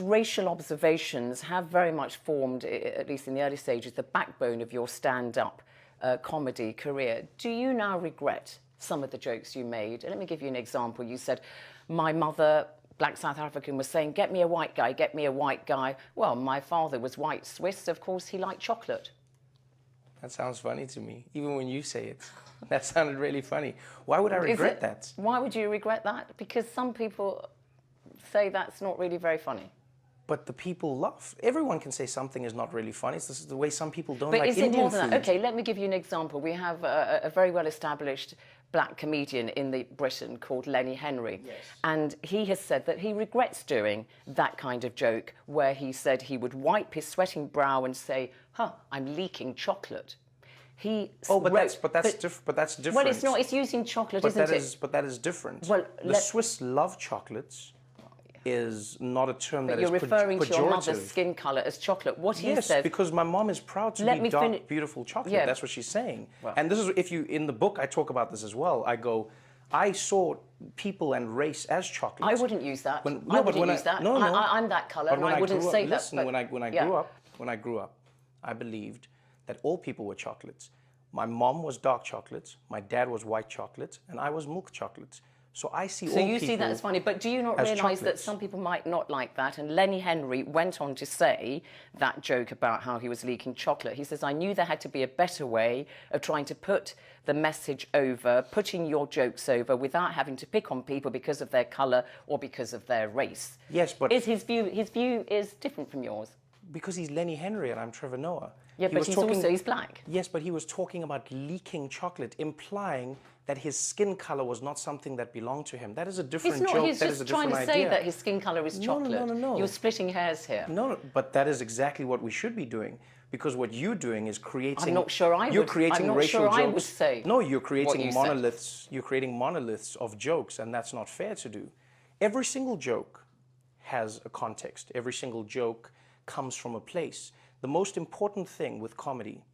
Racial observations have very much formed, at least in the early stages, the backbone of your stand-up comedy career. Do you now regret some of the jokes you made? Let me give you an example. You said, my mother, black South African, was saying, get me a white guy, get me a white guy. Well, my father was white Swiss. Of course, he liked chocolate. That sounds funny to me, even when you say it. That sounded really funny. Why would I regret that? Why would you regret that? Because some people say that's not really very funny. But the people laugh. Everyone can say something is not really funny. This is the way some people don't like Indian food. But is it more than that? Okay, let me give you an example. We have a very well-established black comedian in Britain called Lenny Henry. Yes. And he has said that he regrets doing that kind of joke where he said he would wipe his sweating brow and say, I'm leaking chocolate. But that's different. Well, it's not. It's using chocolate, isn't it? But that is different. Well, the Swiss love chocolates. Is not a term that is pejorative. You're referring to your mother's skin colour as chocolate. What he says... Yes, because my mom is proud to be dark, beautiful chocolate. Yeah. That's what she's saying. Well. And this is, in the book, I talk about this as well. I go, I saw people and race as chocolate. I wouldn't use that. I wouldn't use that. No. I'm that colour, and I wouldn't say that. Listen, when I grew up, I believed that all people were chocolates. My mom was dark chocolate, my dad was white chocolate, and I was milk chocolate. So I see all people. So you see that as funny, but do you not realise that some people might not like that? And Lenny Henry went on to say that joke about how he was leaking chocolate. He says, I knew there had to be a better way of trying to put the message over, putting your jokes over without having to pick on people because of their colour or because of their race. Yes, but... His view is different from yours. Because he's Lenny Henry and I'm Trevor Noah. Yeah, but he's black. Yes, but he was talking about leaking chocolate, implying that his skin color was not something that belonged to him. That is a different joke. He's just trying to say that his skin color is chocolate. No. You're splitting hairs here. No, but that is exactly what we should be doing. Because what you're doing is creating... I'm not sure I would. You're creating racial jokes. I would say. No, you're creating monoliths. You're creating monoliths of jokes, and that's not fair to do. Every single joke has a context. Every single joke comes from a place. The most important thing with comedy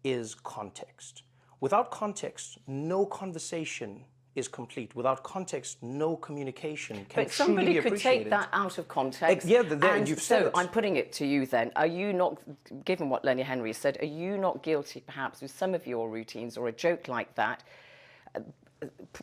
is context. Without context, no conversation is complete. Without context, no communication can truly be appreciated. But somebody could take that out of context. You've said it. I'm putting it to you then. Are you not, given what Lenny Henry said, are you not guilty perhaps with some of your routines or a joke like that,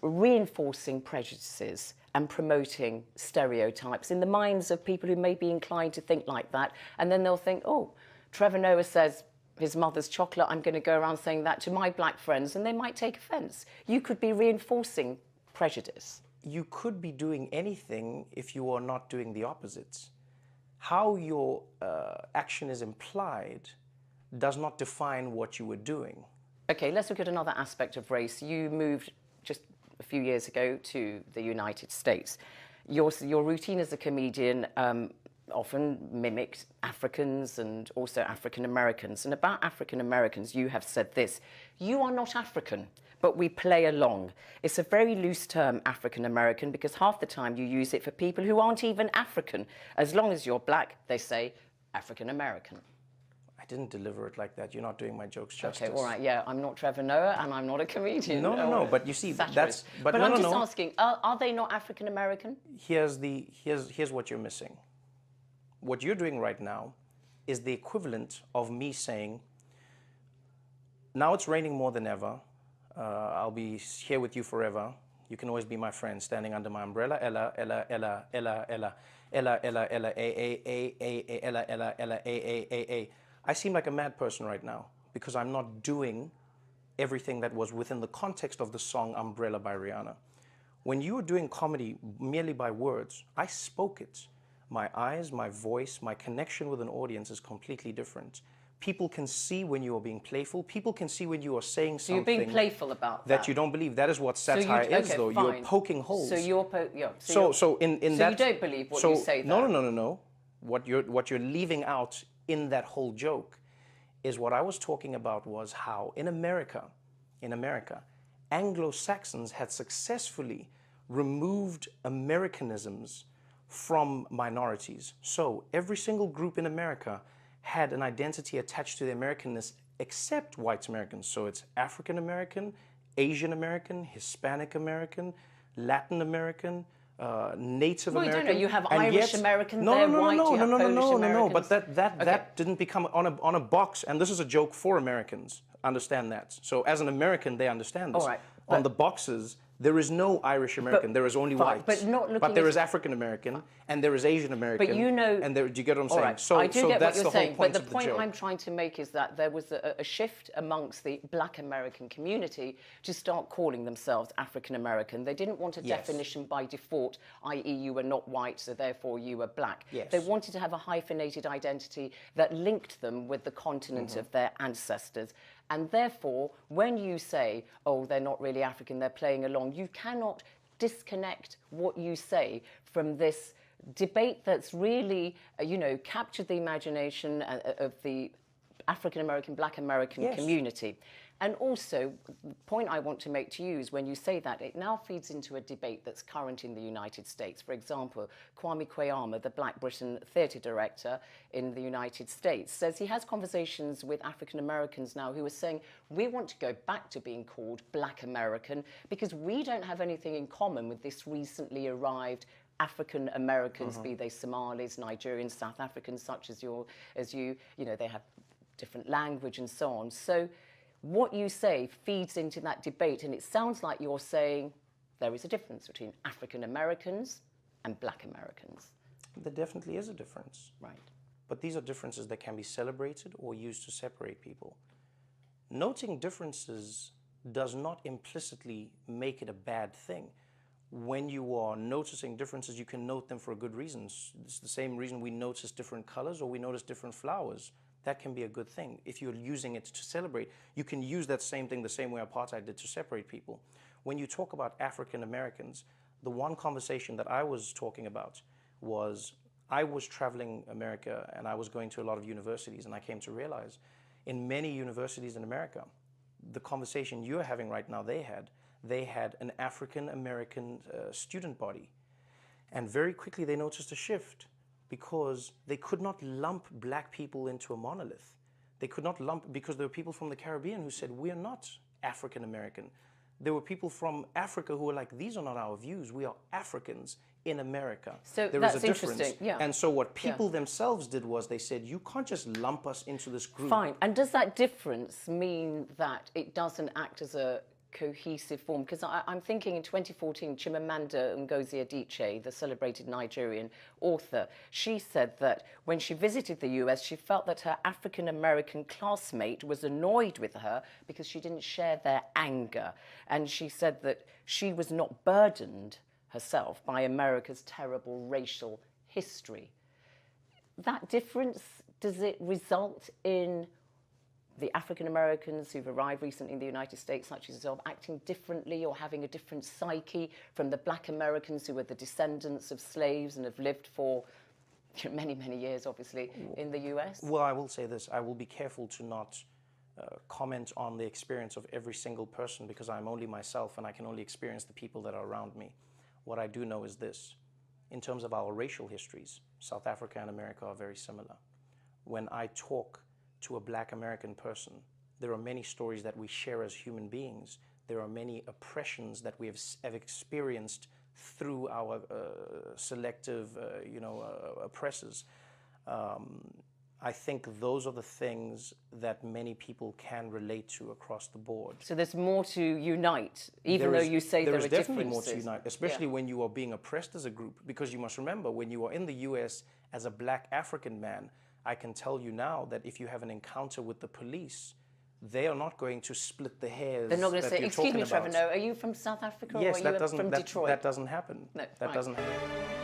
reinforcing prejudices and promoting stereotypes in the minds of people who may be inclined to think like that, and then they'll think, oh, Trevor Noah says his mother's chocolate, I'm going to go around saying that to my black friends, and they might take offence. You could be reinforcing prejudice. You could be doing anything if you are not doing the opposites. How your action is implied does not define what you were doing. Okay, let's look at another aspect of race. You moved just a few years ago to the United States. Your routine as a comedian often mimicked Africans and also African Americans. And about African Americans, you have said this: you are not African, but we play along. It's a very loose term, African American, because half the time you use it for people who aren't even African. As long as you're black, they say African American. I didn't deliver it like that. You're not doing my jokes justice. Okay, all right, yeah, I'm not Trevor Noah and I'm not a comedian. No, but you see, that's... But I'm just asking, are they not African American? Here's what you're missing. What you're doing right now is the equivalent of me saying, now it's raining more than ever. I'll be here with you forever. You can always be my friend, standing under my umbrella. Ella, Ella, Ella, Ella, Ella, Ella, Ella, Ella, A, Ella, Ella, Ella, A. I seem like a mad person right now because I'm not doing everything that was within the context of the song Umbrella by Rihanna. When you were doing comedy merely by words, I spoke it. My eyes, my voice, my connection with an audience is completely different. People can see when you are being playful. People can see when you are saying something. So you're being playful about that. That you don't believe. That is what satire is, though. Fine. You're poking holes. So you're So you don't believe what you say. No. What you're leaving out in that whole joke is what I was talking about was how in America, Anglo-Saxons had successfully removed Americanisms from minorities. So every single group in America had an identity attached to the Americanness except white Americans. So it's African American, Asian American, Hispanic American, Latin American, Native Well, you American. don't know. You have and Irish yet- Americans, no, they're no, no, white, no, you no, have no, no, Polish no, no, no. Americans. But that didn't become on a box. And this is a joke for Americans. Understand that. So as an American, they understand this. All right, On the boxes, there is no Irish American. There is only fine, white. but not looking But there at- is African American and there is Asian American. But you know, and there, do you get what I'm all saying? right, So, I do so get that's what you're the saying. whole point But of the point joke. I'm trying to make is that there was a shift amongst the Black American community to start calling themselves African American. They didn't want a Yes. definition by default, i.e., you were not white, so therefore you were black. Yes. They wanted to have a hyphenated identity that linked them with the continent of their ancestors. And therefore, when you say, oh, they're not really African, they're playing along, you cannot disconnect what you say from this debate that's really, captured the imagination of the African American, Black American Yes. community. And also, the point I want to make to you is when you say that, it now feeds into a debate that's current in the United States. For example, Kwame Kwei-Armah, the Black Britain theatre director in the United States, says he has conversations with African Americans now who are saying, we want to go back to being called Black American because we don't have anything in common with this recently arrived African Americans, be they Somalis, Nigerians, South Africans, such as you, they have different language and so on. So what you say feeds into that debate, and it sounds like you're saying there is a difference between African Americans and Black Americans. There definitely is a difference. Right. But these are differences that can be celebrated or used to separate people. Noting differences does not implicitly make it a bad thing. When you are noticing differences, you can note them for a good reason. It's the same reason we notice different colors or we notice different flowers. That can be a good thing. If you're using it to celebrate, you can use that same thing the same way apartheid did to separate people. When you talk about African Americans, the one conversation that I was talking about was I was traveling America and I was going to a lot of universities, and I came to realize in many universities in America, the conversation you're having right now, they had an African American student body. And very quickly they noticed a shift, because they could not lump black people into a monolith. They could not lump, because there were people from the Caribbean who said, we're not African American. There were people from Africa who were like, these are not our views. We are Africans in America. So there that's is a difference. interesting. Yeah. And so what people themselves did was they said, you can't just lump us into this group. Fine. And does that difference mean that it doesn't act as a cohesive form? Because I'm thinking in 2014, Chimamanda Ngozi Adichie, the celebrated Nigerian author, she said that when she visited the US, she felt that her African-American classmate was annoyed with her because she didn't share their anger. And she said that she was not burdened herself by America's terrible racial history. That difference, does it result in the African Americans who've arrived recently in the United States, such as yourself, acting differently or having a different psyche from the Black Americans who are the descendants of slaves and have lived for many, many years, obviously, in the US? Well, I will say this. I will be careful to not comment on the experience of every single person, because I'm only myself and I can only experience the people that are around me. What I do know is this. In terms of our racial histories, South Africa and America are very similar. When I talk to a Black American person, there are many stories that we share as human beings. There are many oppressions that we have experienced through our selective, oppressors. I think those are the things that many people can relate to across the board. So there's more to unite, even though you say there are differences. There is definitely more to unite, especially when you are being oppressed as a group. Because you must remember, when you are in the US as a Black African man, I can tell you now that if you have an encounter with the police, they are not going to split the hairs. They're not going to say, you're excuse me, talking Trevor about. Noah, are you from South Africa Yes, or are you from Detroit? that doesn't happen. No, That right. doesn't happen.